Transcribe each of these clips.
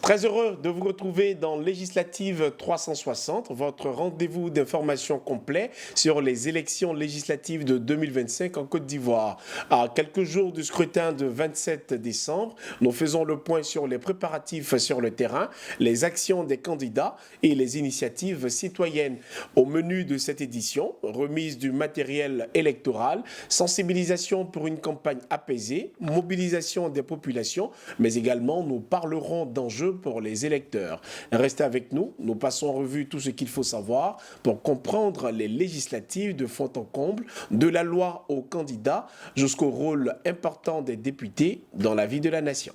Très heureux de vous retrouver dans Législative 360, votre rendez-vous d'information complet sur les élections législatives de 2025 en Côte d'Ivoire. À quelques jours du scrutin de 27 décembre, nous faisons le point sur les préparatifs sur le terrain, les actions des candidats et les initiatives citoyennes. Au menu de cette édition, remise du matériel électoral, sensibilisation pour une campagne apaisée, mobilisation des populations, mais également nous parlerons d'enjeux pour les électeurs. Restez avec nous, nous passons en revue tout ce qu'il faut savoir pour comprendre les législatives de fond en comble, de la loi aux candidats jusqu'au rôle important des députés dans la vie de la nation.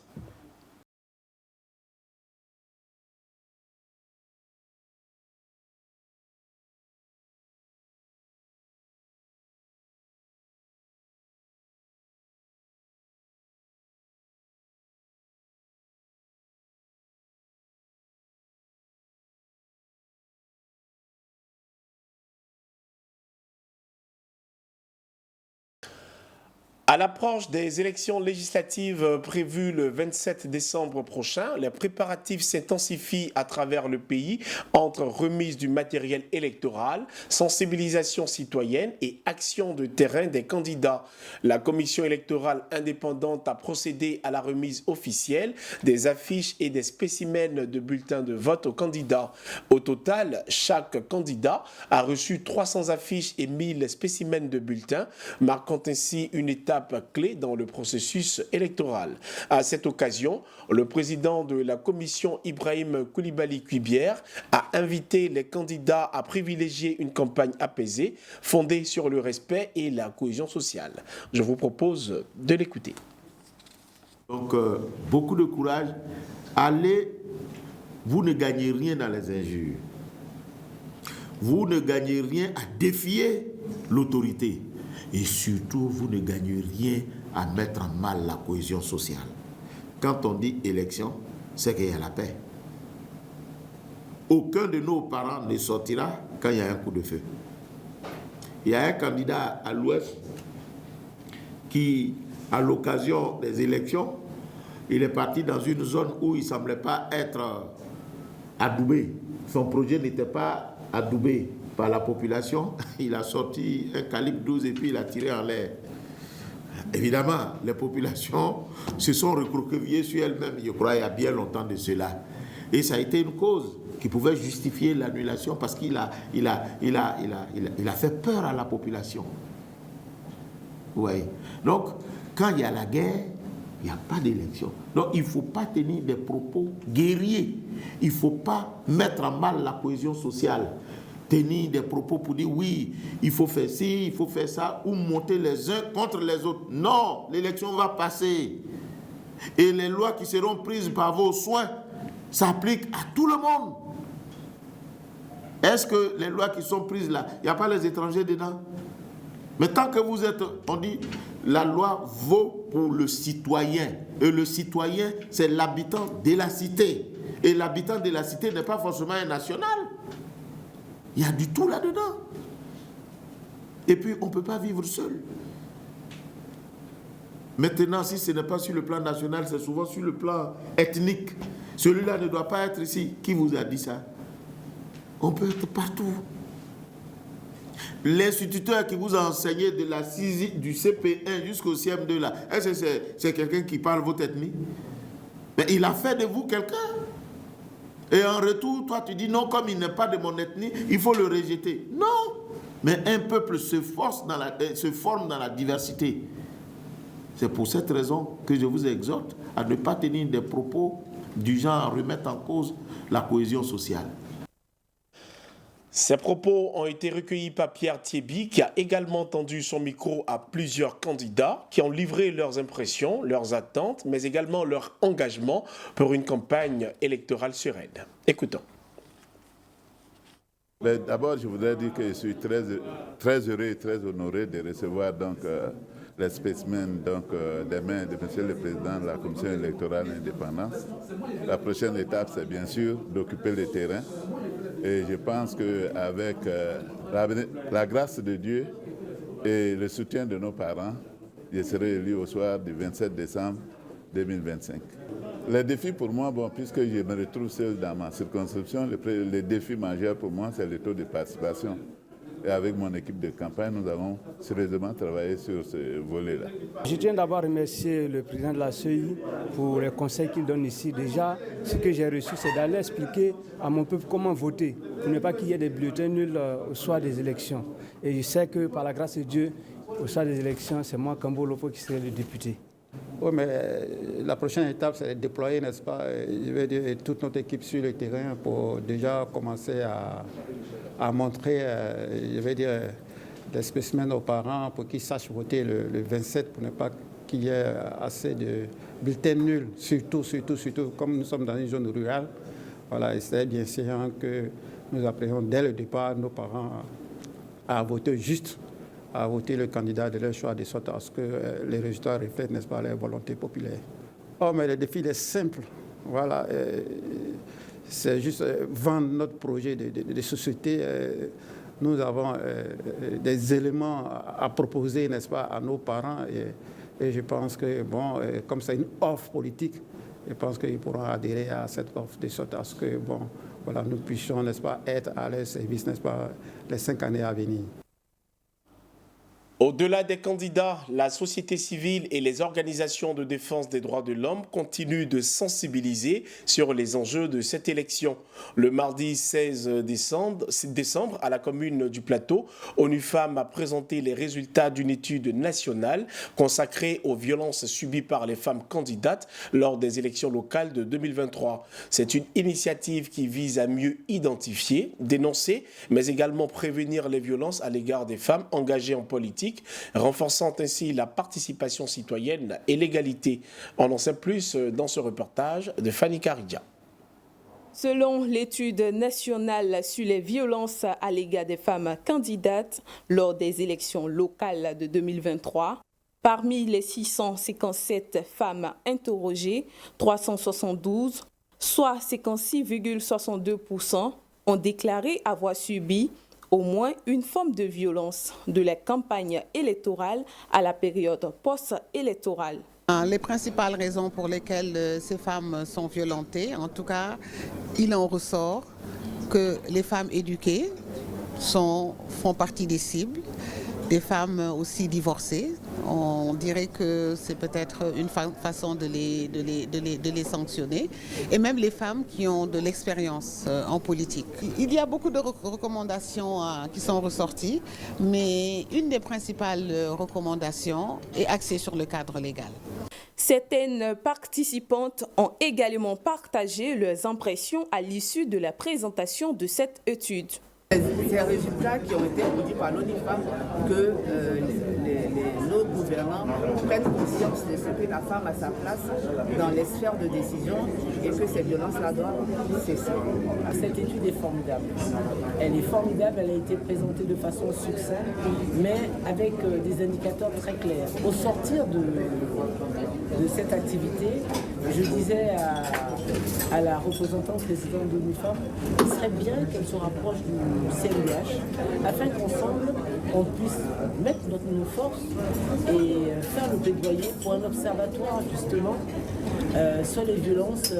À l'approche des élections législatives prévues le 27 décembre prochain, les préparatifs s'intensifient à travers le pays entre remise du matériel électoral, sensibilisation citoyenne et action de terrain des candidats. La commission électorale indépendante a procédé à la remise officielle des affiches et des spécimens de bulletins de vote aux candidats. Au total, chaque candidat a reçu 300 affiches et 1000 spécimens de bulletins, marquant ainsi une étape clé dans le processus électoral. À cette occasion, le président de la commission, Ibrahim Koulibaly-Kuibière, a invité les candidats à privilégier une campagne apaisée, fondée sur le respect et la cohésion sociale. Je vous propose de l'écouter. Donc, beaucoup de courage. Allez, vous ne gagnez rien dans les injures. Vous ne gagnez rien à défier l'autorité. Et surtout, vous ne gagnez rien à mettre en mal la cohésion sociale. Quand on dit élection, c'est qu'il y a la paix. Aucun de nos parents ne sortira quand il y a un coup de feu. Il y a un candidat à l'Ouest qui, à l'occasion des élections, il est parti dans une zone où il ne semblait pas être adoubé. Son projet n'était pas adoubé par la population. Il a sorti un calibre 12 et puis il a tiré en l'air. Évidemment, les populations se sont recroquevillées sur elles-mêmes, je crois, il y a bien longtemps de cela. Et ça a été une cause qui pouvait justifier l'annulation parce qu'il a fait peur à la population. Oui. Donc, quand il y a la guerre, il n'y a pas d'élection. Donc, il ne faut pas tenir des propos guerriers. Il ne faut pas mettre en mal la cohésion sociale. Tenir des propos pour dire oui, il faut faire ci, il faut faire ça, ou monter les uns contre les autres. Non, l'élection va passer. Et les lois qui seront prises par vos soins s'appliquent à tout le monde. Est-ce que les lois qui sont prises là, il n'y a pas les étrangers dedans? Mais tant que vous êtes, on dit, la loi vaut pour le citoyen. Et le citoyen, c'est l'habitant de la cité. Et l'habitant de la cité n'est pas forcément un national. Il y a du tout là-dedans. Et puis, on ne peut pas vivre seul. Maintenant, si ce n'est pas sur le plan national, c'est souvent sur le plan ethnique. Celui-là ne doit pas être ici. Qui vous a dit ça? On peut être partout. L'instituteur qui vous a enseigné de la 6e, du CP1 jusqu'au CM2, là, est-ce que c'est quelqu'un qui parle votre ethnie? Mais il a fait de vous quelqu'un. Et en retour, toi, tu dis non, comme il n'est pas de mon ethnie, il faut le rejeter. Non. Mais un peuple se forme dans la diversité. C'est pour cette raison que je vous exhorte à ne pas tenir des propos du genre à remettre en cause la cohésion sociale. Ces propos ont été recueillis par Pierre Thiébi, qui a également tendu son micro à plusieurs candidats qui ont livré leurs impressions, leurs attentes, mais également leur engagement pour une campagne électorale sereine. Écoutons. D'abord, je voudrais dire que je suis très heureux et très honoré de recevoir les spécimens des mains de M. le Président de la Commission électorale indépendante. La prochaine étape, c'est bien sûr d'occuper le terrain. Et je pense qu'avec la grâce de Dieu et le soutien de nos parents, je serai élu au soir du 27 décembre 2025. Les défis pour moi, bon, puisque je me retrouve seul dans ma circonscription, le défi majeur pour moi, c'est le taux de participation. Et avec mon équipe de campagne, nous avons sérieusement travaillé sur ce volet-là. Je tiens d'abord à remercier le président de la CEI pour les conseils qu'il donne ici. Déjà, ce que j'ai reçu, c'est d'aller expliquer à mon peuple comment voter, pour ne pas qu'il y ait des bulletins nuls au soir des élections. Et je sais que par la grâce de Dieu, au soir des élections, c'est moi, Kambo Lopo, qui serai le député. Oui, mais la prochaine étape, c'est de déployer, n'est-ce pas, je veux dire, toute notre équipe sur le terrain pour déjà commencer à montrer, je veux dire, des spécimens aux parents pour qu'ils sachent voter le 27 pour ne pas qu'il y ait assez de bulletins nuls, surtout, comme nous sommes dans une zone rurale. Voilà, et c'est bien sûr que nous apprenons dès le départ nos parents à voter juste, à voter le candidat de leur choix, de sorte à ce que les résultats reflètent, n'est-ce pas, leur volonté populaire. Oh, mais le défi est simple. Voilà, c'est juste vendre notre projet de société. Nous avons des éléments à proposer, n'est-ce pas, à nos parents. Et je pense que, bon, comme c'est une offre politique, je pense qu'ils pourront adhérer à cette offre de sorte à ce que, bon, voilà, nous puissions, n'est-ce pas, être à leur service, n'est-ce pas, les 5 années à venir. Au-delà des candidats, la société civile et les organisations de défense des droits de l'homme continuent de sensibiliser sur les enjeux de cette élection. Le mardi 16 décembre, à la commune du Plateau, ONU Femmes a présenté les résultats d'une étude nationale consacrée aux violences subies par les femmes candidates lors des élections locales de 2023. C'est une initiative qui vise à mieux identifier, dénoncer, mais également prévenir les violences à l'égard des femmes engagées en politique, renforçant ainsi la participation citoyenne et l'égalité. On en sait plus dans ce reportage de Fanny Karidia. Selon l'étude nationale sur les violences à l'égard des femmes candidates lors des élections locales de 2023, parmi les 657 femmes interrogées, 372, soit 56,62%, ont déclaré avoir subi au moins une forme de violence de la campagne électorale à la période post-électorale. Les principales raisons pour lesquelles ces femmes sont violentées, en tout cas, il en ressort que les femmes éduquées font partie des cibles, des femmes aussi divorcées. On dirait que c'est peut-être une façon de les sanctionner. Et même les femmes qui ont de l'expérience en politique. Il y a beaucoup de recommandations qui sont ressorties, mais une des principales recommandations est axée sur le cadre légal. Certaines participantes ont également partagé leurs impressions à l'issue de la présentation de cette étude. Ces résultats qui ont été produits par l'ONU Femmes, que nos gouvernants prennent conscience de ce que la femme a sa place dans les sphères de décision et que ces violences-là doivent cesser. Cette étude est formidable. Elle est formidable, elle a été présentée de façon succincte, mais avec des indicateurs très clairs. Au sortir de cette activité, je disais à la représentante présidente de l'ONU Femmes, il serait bien qu'elle se rapproche du CNDH afin qu'ensemble on puisse mettre nos forces et faire le plaidoyer pour un observatoire justement sur les violences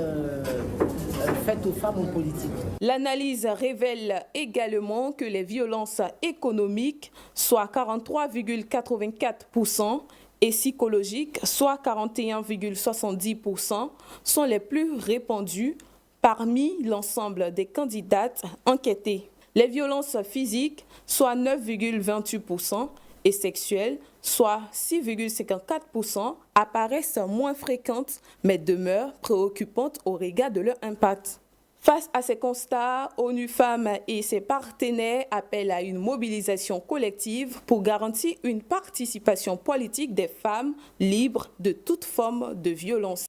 faites aux femmes en politique. L'analyse révèle également que les violences économiques, soit 43,84%, et psychologiques, soit 41,70%, sont les plus répandues parmi l'ensemble des candidates enquêtées. Les violences physiques, soit 9,28%, et sexuelles, soit 6,54%, apparaissent moins fréquentes, mais demeurent préoccupantes au regard de leur impact. Face à ces constats, ONU Femmes et ses partenaires appellent à une mobilisation collective pour garantir une participation politique des femmes libres de toute forme de violence.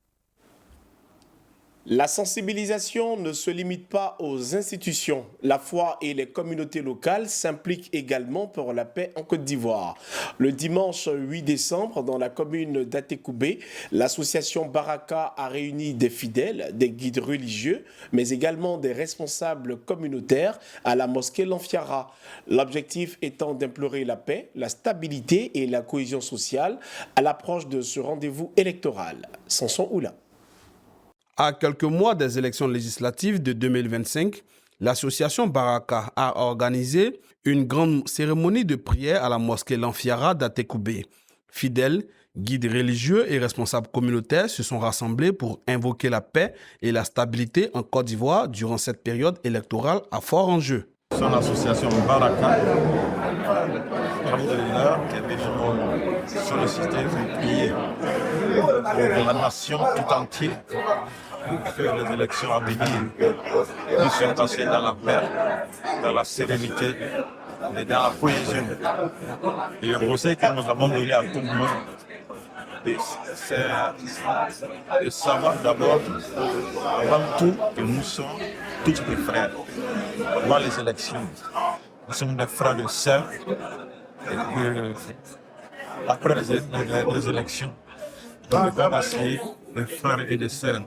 La sensibilisation ne se limite pas aux institutions. La foi et les communautés locales s'impliquent également pour la paix en Côte d'Ivoire. Le dimanche 8 décembre, dans la commune d'Atekoubé, l'association Baraka a réuni des fidèles, des guides religieux, mais également des responsables communautaires à la mosquée Lanfiara. L'objectif étant d'implorer la paix, la stabilité et la cohésion sociale à l'approche de ce rendez-vous électoral. Samson Oula. À quelques mois des élections législatives de 2025, l'association Baraka a organisé une grande cérémonie de prière à la mosquée Lanfiara d'Atekoubé. Fidèles, guides religieux et responsables communautaires se sont rassemblés pour invoquer la paix et la stabilité en Côte d'Ivoire durant cette période électorale à fort enjeu. Son association Baraka, qui est venu solliciter et prier pour la nation tout entière pour que les élections à venir puissent se passer dans la paix, dans la sérénité et dans la cohésion. Et le conseil que nous avons donné à tout le monde, c'est de savoir d'abord, avant tout, que nous sommes tous des frères. Avant les élections, nous sommes des frères et sœurs. Et que, après les élections, nous devons essayer des frères et des sœurs.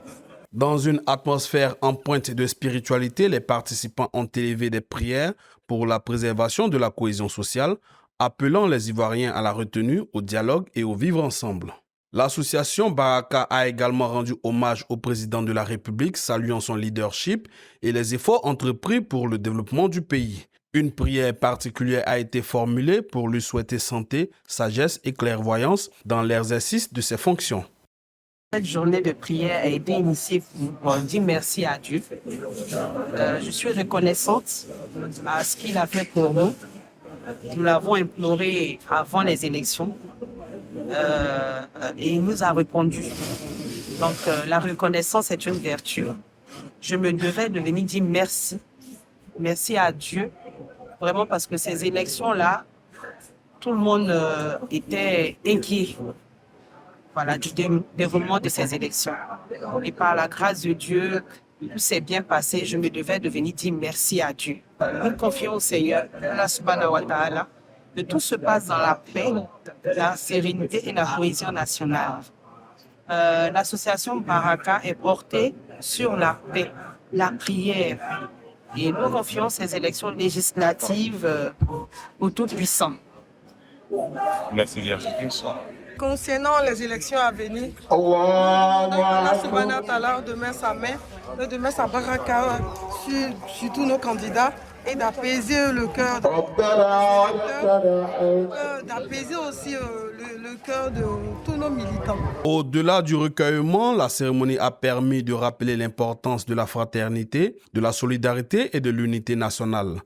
Dans une atmosphère empreinte de spiritualité, les participants ont élevé des prières pour la préservation de la cohésion sociale, appelant les Ivoiriens à la retenue, au dialogue et au vivre ensemble. L'association Baraka a également rendu hommage au président de la République, saluant son leadership et les efforts entrepris pour le développement du pays. Une prière particulière a été formulée pour lui souhaiter santé, sagesse et clairvoyance dans l'exercice de ses fonctions. Cette journée de prière a été initiée pour dire merci à Dieu. Je suis reconnaissante à ce qu'il a fait pour nous. Nous l'avons imploré avant les élections et il nous a répondu. Donc la reconnaissance est une vertu. Je me devais de venir dire merci. Merci à Dieu, vraiment parce que ces élections-là, tout le monde était inquiet. Voilà, du déroulement de ces élections. Et par la grâce de Dieu, tout s'est bien passé. Je me devais de venir dire merci à Dieu. Nous confions au Seigneur, Allah subhanahu wa ta'ala, que tout se passe dans la paix, la sérénité et la cohésion nationale. L'association Baraka est portée sur la paix, la prière. Et nous confions ces élections législatives au Tout-Puissant. Merci bien. Concernant les élections à venir, Allah subhanahu wa ta'ala de mettre sa main, de mettre sa baraka sur tous nos candidats et d'apaiser le cœur, d'apaiser aussi le cœur de tous nos militants. Au-delà du recueillement, la cérémonie a permis de rappeler l'importance de la fraternité, de la solidarité et de l'unité nationale.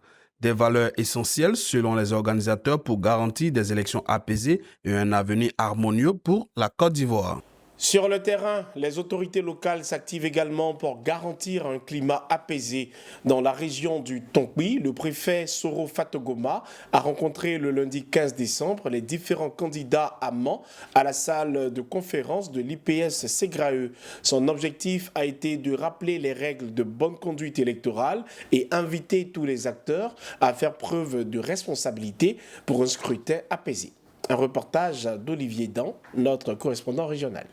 Des valeurs essentielles selon les organisateurs pour garantir des élections apaisées et un avenir harmonieux pour la Côte d'Ivoire. Sur le terrain, les autorités locales s'activent également pour garantir un climat apaisé. Dans la région du Tonkpi, le préfet Soro Fatogoma a rencontré le lundi 15 décembre les différents candidats amants à la salle de conférence de l'IPS Ségrae. Son objectif a été de rappeler les règles de bonne conduite électorale et inviter tous les acteurs à faire preuve de responsabilité pour un scrutin apaisé. Un reportage d'Olivier Dan, notre correspondant régional.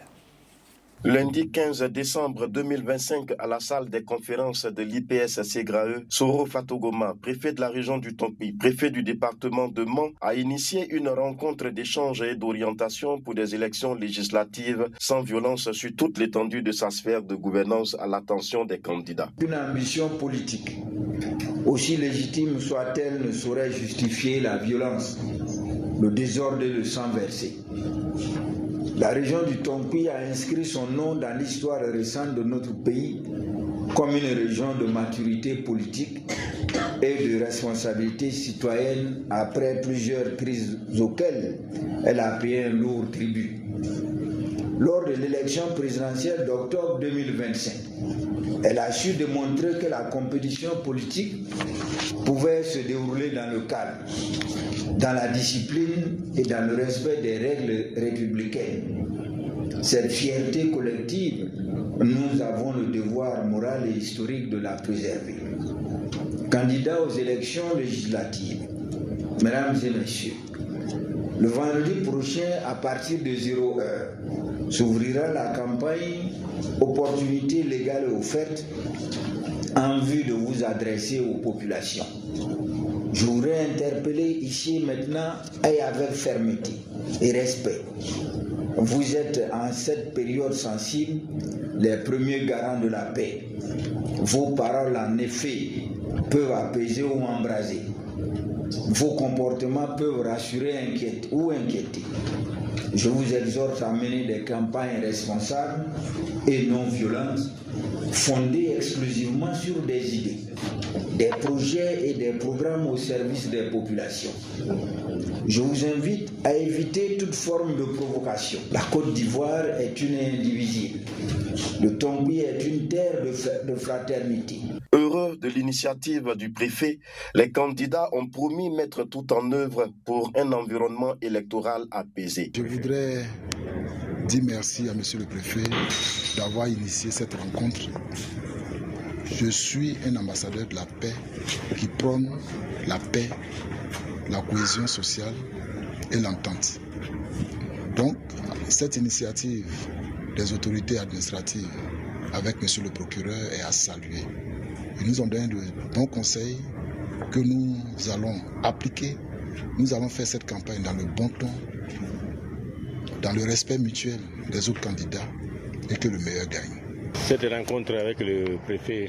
Lundi 15 décembre 2025, à la salle des conférences de l'IPS Ségrae, Soro Fatogoma, préfet de la région du Tonkpi, préfet du département de Mans, a initié une rencontre d'échange et d'orientation pour des élections législatives sans violence sur toute l'étendue de sa sphère de gouvernance à l'attention des candidats. Une ambition politique, aussi légitime soit-elle, ne saurait justifier la violence, le désordre et le sang versé. La région du Tonkpi a inscrit son nom dans l'histoire récente de notre pays comme une région de maturité politique et de responsabilité citoyenne après plusieurs crises auxquelles elle a payé un lourd tribut. Lors de l'élection présidentielle d'octobre 2025, elle a su démontrer que la compétition politique pouvait se dérouler dans le calme, dans la discipline et dans le respect des règles républicaines. Cette fierté collective, nous avons le devoir moral et historique de la préserver. Candidats aux élections législatives, mesdames et messieurs, le vendredi prochain, à partir de 0 heure, s'ouvrira la campagne Opportunités légales offertes en vue de vous adresser aux populations. Je voudrais interpeller ici maintenant et avec fermeté et respect vous êtes en cette période sensible les premiers garants de la paix. Vos paroles, en effet, peuvent apaiser ou embraser. Vos comportements peuvent rassurer ou inquiéter. Je vous exhorte à mener des campagnes responsables et non violentes, fondées exclusivement sur des idées, des projets et des programmes au service des populations. Je vous invite à éviter toute forme de provocation. La Côte d'Ivoire est une indivisible. Le Tongbi est une terre de fraternité. Heureux de l'initiative du préfet, les candidats ont promis mettre tout en œuvre pour un environnement électoral apaisé. Je voudrais dire merci à monsieur le préfet d'avoir initié cette rencontre. Je suis un ambassadeur de la paix qui prône la paix, la cohésion sociale et l'entente. Donc, cette initiative des autorités administratives avec monsieur le procureur est à saluer. Ils nous ont donné de bons conseils que nous allons appliquer. Nous allons faire cette campagne dans le bon ton, dans le respect mutuel des autres candidats et que le meilleur gagne. Cette rencontre avec le préfet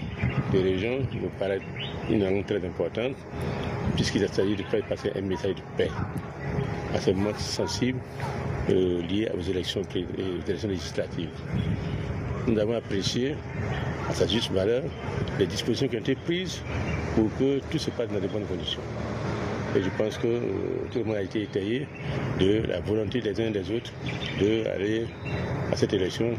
de région me paraît une rencontre très importante puisqu'il s'agit de faire passer un message de paix à ce moment sensible lié aux élections législatives. Nous avons apprécié à sa juste valeur les dispositions qui ont été prises pour que tout se passe dans de bonnes conditions. Et je pense que tout le monde a été étayé de la volonté des uns et des autres d'aller à cette élection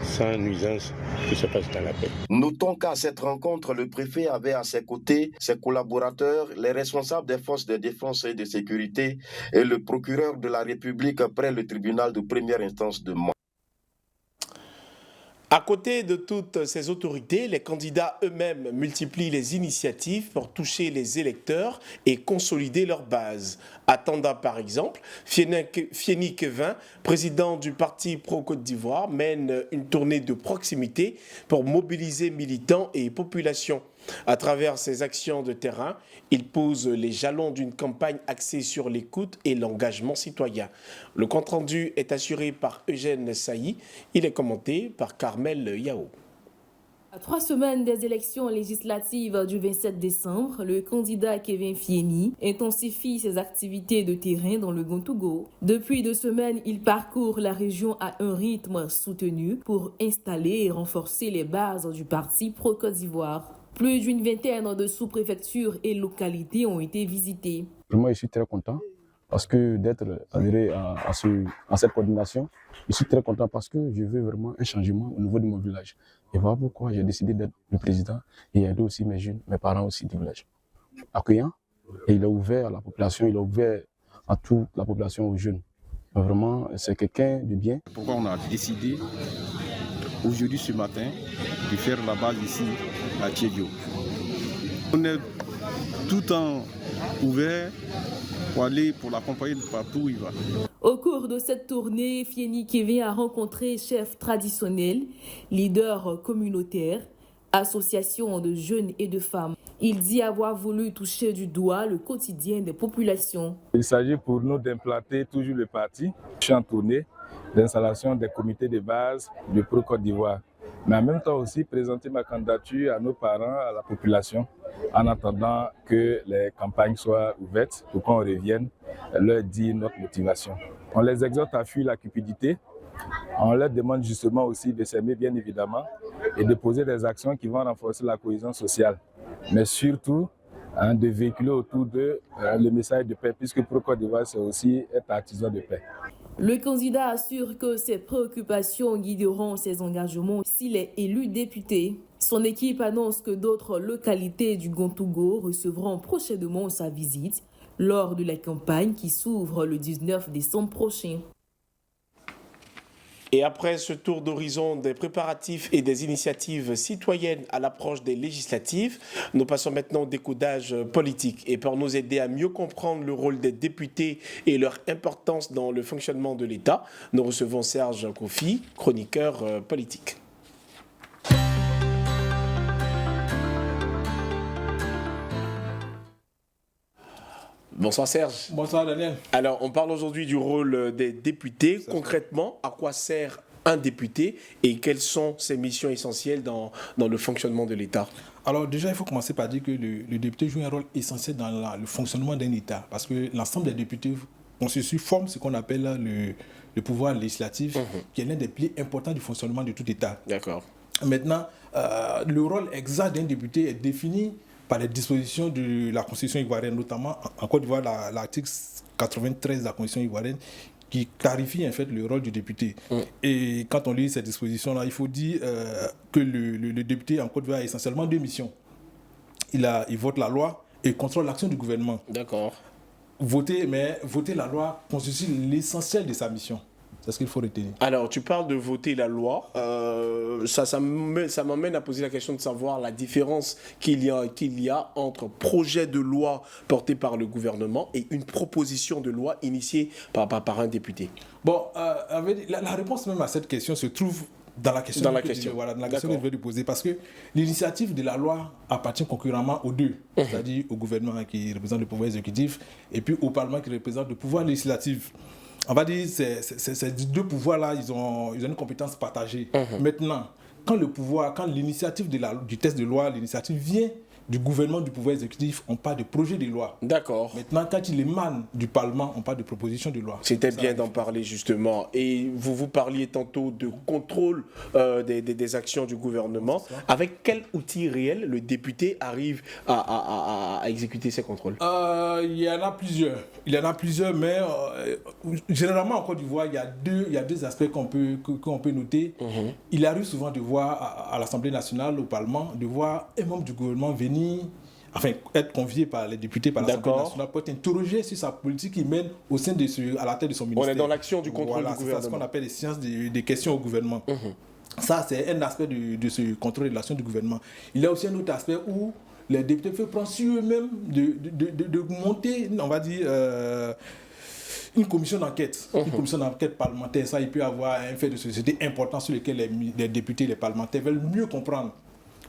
sans nuisance, que ça passe dans la paix. Notons qu'à cette rencontre, le préfet avait à ses côtés ses collaborateurs, les responsables des forces de défense et de sécurité et le procureur de la République près le tribunal de première instance de Mans. À côté de toutes ces autorités, les candidats eux-mêmes multiplient les initiatives pour toucher les électeurs et consolider leur base. À Tanda, par exemple, Fieni Kevin, président du parti pro-Côte d'Ivoire, mène une tournée de proximité pour mobiliser militants et populations. À travers ses actions de terrain, il pose les jalons d'une campagne axée sur l'écoute et l'engagement citoyen. Le compte-rendu est assuré par Eugène Sailly. Il est commenté par Carmel Yao. À 3 semaines des élections législatives du 27 décembre, le candidat Kevin Fieni intensifie ses activités de terrain dans le Gontougo. Depuis 2 semaines, il parcourt la région à un rythme soutenu pour installer et renforcer les bases du parti pro-Côte d'Ivoire. Plus d'une vingtaine de sous-préfectures et localités ont été visitées. Vraiment, je suis très content parce que d'être adhéré à cette coordination. Je suis très content parce que je veux vraiment un changement au niveau de mon village. Et voilà pourquoi j'ai décidé d'être le président et aider aussi mes jeunes, mes parents aussi du village. Accueillant, et il a ouvert à la population, il a ouvert à toute la population, aux jeunes. Mais vraiment, c'est quelqu'un de bien. Pourquoi on a décidé aujourd'hui, ce matin, de faire la base ici à Tchédio. On est tout le temps ouvert pour l'accompagner partout où il va. Au cours de cette tournée, Fieni Kevin a rencontré chefs traditionnels, leaders communautaires, associations de jeunes et de femmes. Il dit avoir voulu toucher du doigt le quotidien des populations. Il s'agit pour nous d'implanter toujours le parti. Je suis en tournée d'installation des comités de base du Pro-Côte d'Ivoire. Mais en même temps aussi présenter ma candidature à nos parents, à la population, en attendant que les campagnes soient ouvertes pour qu'on revienne leur dire notre motivation. On les exhorte à fuir la cupidité. On leur demande justement aussi de s'aimer bien évidemment et de poser des actions qui vont renforcer la cohésion sociale. Mais surtout, de véhiculer autour d'eux le message de paix, puisque Pro-Côte d'Ivoire, c'est aussi être artisan de paix. Le candidat assure que ses préoccupations guideront ses engagements s'il est élu député. Son équipe annonce que d'autres localités du Gontougo recevront prochainement sa visite lors de la campagne qui s'ouvre le 19 décembre prochain. Et après ce tour d'horizon des préparatifs et des initiatives citoyennes à l'approche des législatives, nous passons maintenant au décodage politique. Et pour nous aider à mieux comprendre le rôle des députés et leur importance dans le fonctionnement de l'État, nous recevons Serge Kofi, chroniqueur politique. Bonsoir Serge. Bonsoir Daniel. Alors, on parle aujourd'hui du rôle des députés. Concrètement, à quoi sert un député et quelles sont ses missions essentielles dans le fonctionnement de l'État? Alors déjà, il faut commencer par dire que le député joue un rôle essentiel dans le fonctionnement d'un État parce que l'ensemble des députés forment ce qu'on appelle le pouvoir législatif, qui est l'un des piliers importants du fonctionnement de tout État. D'accord. Maintenant, le rôle exact d'un député est défini par les dispositions de la Constitution ivoirienne, notamment en Côte d'Ivoire, l'article 93 de la Constitution ivoirienne, qui clarifie en fait le rôle du député. Et quand on lit ces dispositions-là, il faut dire que le député en Côte d'Ivoire a essentiellement deux missions. Il vote la loi et contrôle l'action du gouvernement. D'accord. Voter la loi constitue l'essentiel de sa mission. C'est ce qu'il faut retenir. Alors, tu parles de voter la loi. Ça m'amène à poser la question de savoir la différence qu'il y a entre projet de loi porté par le gouvernement et une proposition de loi initiée par un député. Bon, la réponse même à cette question se trouve dans la question, que je vais lui poser. Parce que l'initiative de la loi appartient concurremment aux deux, c'est-à-dire au gouvernement qui représente le pouvoir exécutif et puis au Parlement qui représente le pouvoir législatif. On va dire que ces deux pouvoirs-là, ils ont une compétence partagée. Maintenant, quand l'initiative du texte de loi, l'initiative vient du gouvernement, du pouvoir exécutif, on parle de projet de loi. D'accord. Maintenant, quand il émane du Parlement, on parle de proposition de loi. C'était bien d'en parler justement. Et vous parliez tantôt de contrôle des actions du gouvernement. Avec quel outil réel le député arrive à exécuter ces contrôles? Il y en a plusieurs, mais généralement en Côte d'Ivoire, il y a deux aspects qu'on peut noter. Il arrive souvent de voir à l'Assemblée nationale, au Parlement, de voir un membre du gouvernement venir, être convié par les députés, par l'Assemblée nationale, pour être interrogé sur sa politique qu'il mène à la tête de son ministère. On est dans l'action du contrôle du gouvernement. C'est ce qu'on appelle les sciences des questions au gouvernement. Ça, c'est un aspect de ce contrôle de l'action du gouvernement. Il y a aussi un autre aspect où les députés peuvent prendre sur eux-mêmes de monter, on va dire, une commission d'enquête, une commission d'enquête parlementaire. Ça, il peut y avoir un fait de société important sur lequel les députés, les parlementaires veulent mieux comprendre,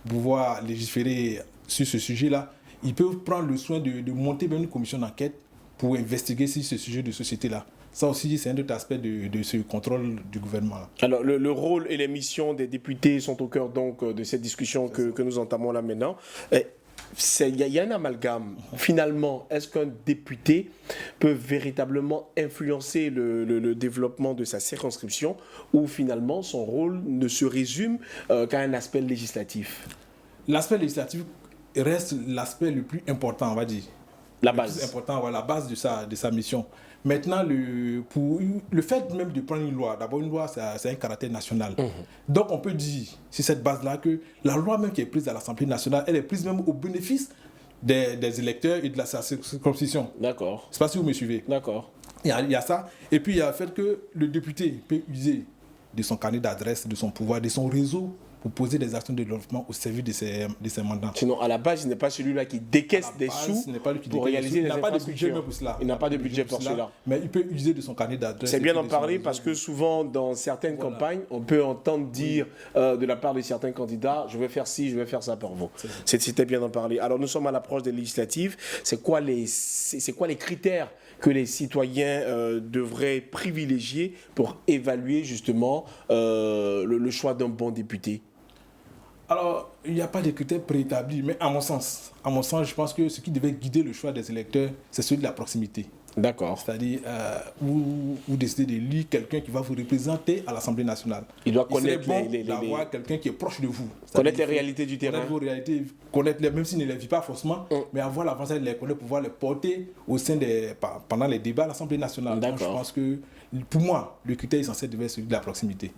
pouvoir légiférer sur ce sujet-là. Ils peuvent prendre le soin de monter même une commission d'enquête pour investiguer sur ce sujet de société-là. Ça aussi, c'est un autre aspect de ce contrôle du gouvernement. Alors, le rôle et les missions des députés sont au cœur donc de cette discussion que nous entamons là maintenant. Il y a un amalgame. Finalement, est-ce qu'un député peut véritablement influencer le développement de sa circonscription ou finalement son rôle ne se résume qu'à un aspect législatif? L'aspect législatif reste l'aspect le plus important, on va dire. La base. Le plus important, la base de sa mission. Maintenant, le fait même de prendre une loi, d'abord une loi, c'est un caractère national. Donc on peut dire, sur cette base-là, que la loi même qui est prise à l'Assemblée nationale, elle est prise même au bénéfice des électeurs et de la circonscription. D'accord. Je ne sais pas si vous me suivez. D'accord. Il y a ça. Et puis il y a le fait que le député peut user de son carnet d'adresse, de son pouvoir, de son réseau, pour poser des actions de développement au service de ses mandats. Sinon, à la base, il n'est pas celui-là qui décaisse des sous pour réaliser des infrastructures. Il n'a pas de budget pour cela. Mais il peut user de son carnet d'adresse. C'est bien d'en parler parce que souvent, dans certaines campagnes, on peut entendre dire de la part de certains candidats, je vais faire ci, je vais faire ça pour vous. C'était bien d'en parler. Alors, nous sommes à l'approche des législatives. C'est quoi les critères que les citoyens devraient privilégier pour évaluer justement le choix d'un bon député? Alors, il n'y a pas de critères préétablis, mais à mon sens, je pense que ce qui devait guider le choix des électeurs, c'est celui de la proximité. D'accord. C'est-à-dire, vous décidez d'élire quelqu'un qui va vous représenter à l'Assemblée nationale. Il doit connaître d'avoir quelqu'un qui est proche de vous. Connaître les réalités du terrain. Connaître vos réalités, même s'il ne les vit pas forcément, mais avoir l'avancée de les connaître, pouvoir les porter pendant les débats à l'Assemblée nationale. Donc, je pense que, pour moi, le critère essentiel devait être celui de la proximité.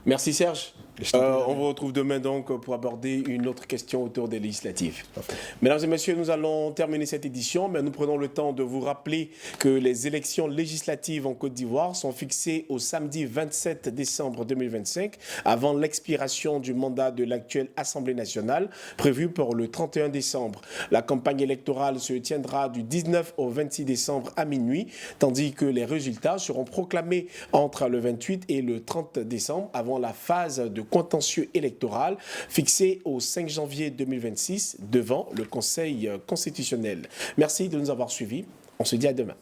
Merci Serge. On vous retrouve demain donc pour aborder une autre question autour des législatives. Parfait. Mesdames et messieurs, nous allons terminer cette édition, mais nous prenons le temps de vous rappeler que les élections législatives en Côte d'Ivoire sont fixées au samedi 27 décembre 2025, avant l'expiration du mandat de l'actuelle Assemblée nationale, prévue pour le 31 décembre. La campagne électorale se tiendra du 19 au 26 décembre à minuit, tandis que les résultats seront proclamés entre le 28 et le 30 décembre, avant la phase de contentieux électoral fixée au 5 janvier 2026 devant le Conseil constitutionnel. Merci de nous avoir suivis. On se dit à demain.